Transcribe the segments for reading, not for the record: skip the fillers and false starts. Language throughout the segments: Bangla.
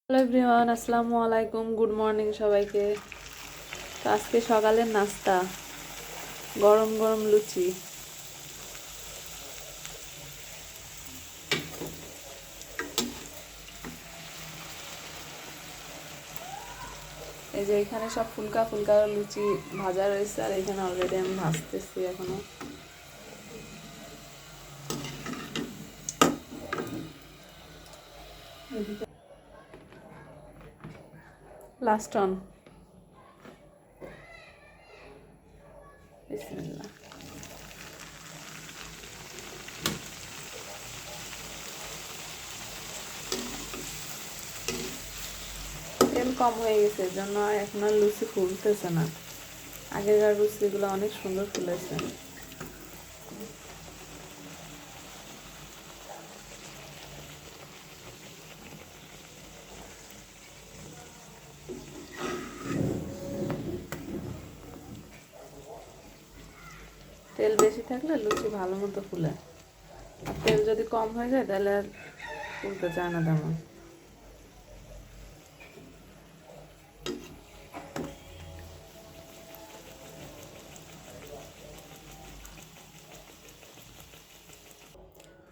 হ্যালো এভরিওয়ান, আসসালামু আলাইকুম, গুড মর্নিং সবাইকে। তো আজকে সকালের নাস্তা গরম গরম লুচি। এই যে এখানে সব ফুলকা ফুলকা লুচি ভাজা রয়েছে, আর এখানে অলরেডি আমি ভাজতেছি এখনো। লাস্ট অন, বিসমিল্লাহ। তেল কম হয়ে গেছে, এর জন্য এখন আর লুচি ফুলতেছে না। আগেকার লুচিগুলো অনেক সুন্দর ফুলেছে। তেল বেশি থাকলে লুচি ভালো মতো ফুলে, আর তেল যদি কম হয়ে যায় তাহলে আর ফুলতে চায় না তেমন।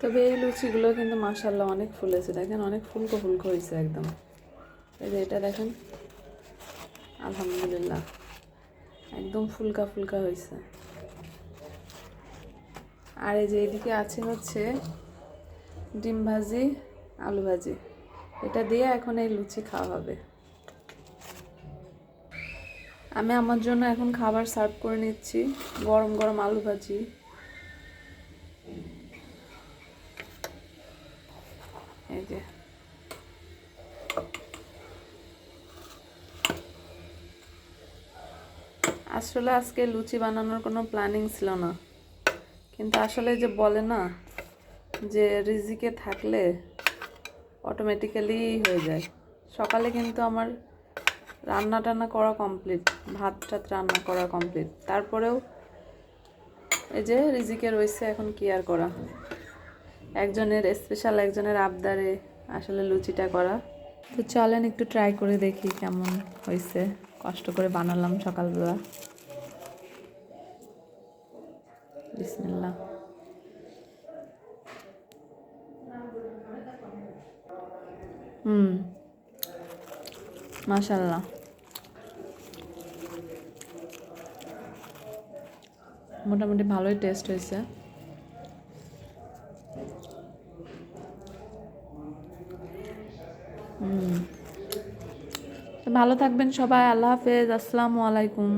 তবে এই লুচিগুলো কিন্তু মাশাআল্লাহ অনেক ফুলেছে, দেখেন অনেক ফুলকো ফুলকো হয়েছে একদম। এই যে এটা দেখেন, আলহামদুলিল্লাহ একদম ফুলকা ফুলকা হয়েছে। আর এই যে এদিকে আছে হচ্ছে ডিম ভাজি, আলু ভাজি, এটা দিয়ে এখন এই লুচি খাওয়া হবে। আমি আমার জন্য এখন খাবার সার্ভ করে নিচ্ছি, গরম গরম আলু ভাজি। এই যে আসলে আজকে লুচি বানানোর কোনো প্ল্যানিং ছিল না, কিন্তু আসলে যে বলে না যে রিজিকে থাকলে অটোমেটিক্যালি হয়ে যায়। সকালে কিন্তু আমার রান্না টান্না করা কমপ্লিট, ভাত টাত রান্না করা কমপ্লিট, তারপরেও এই যে রিজিকে রয়েছে, এখন কি আর করা। একজনের স্পেশাল, একজনের আবদারে আসলে লুচিটা করা। তো চলেন একটু ট্রাই করে দেখি কেমন হয়েছে। কষ্ট করে বানালাম সকালবেলা। বিসমিল্লাহ। মাশাআল্লাহ, মোটামুটি ভালোই টেস্ট হয়েছে। ভালো থাকবেন সবাই, আল্লাহ হাফেজ, আসসালামু আলাইকুম।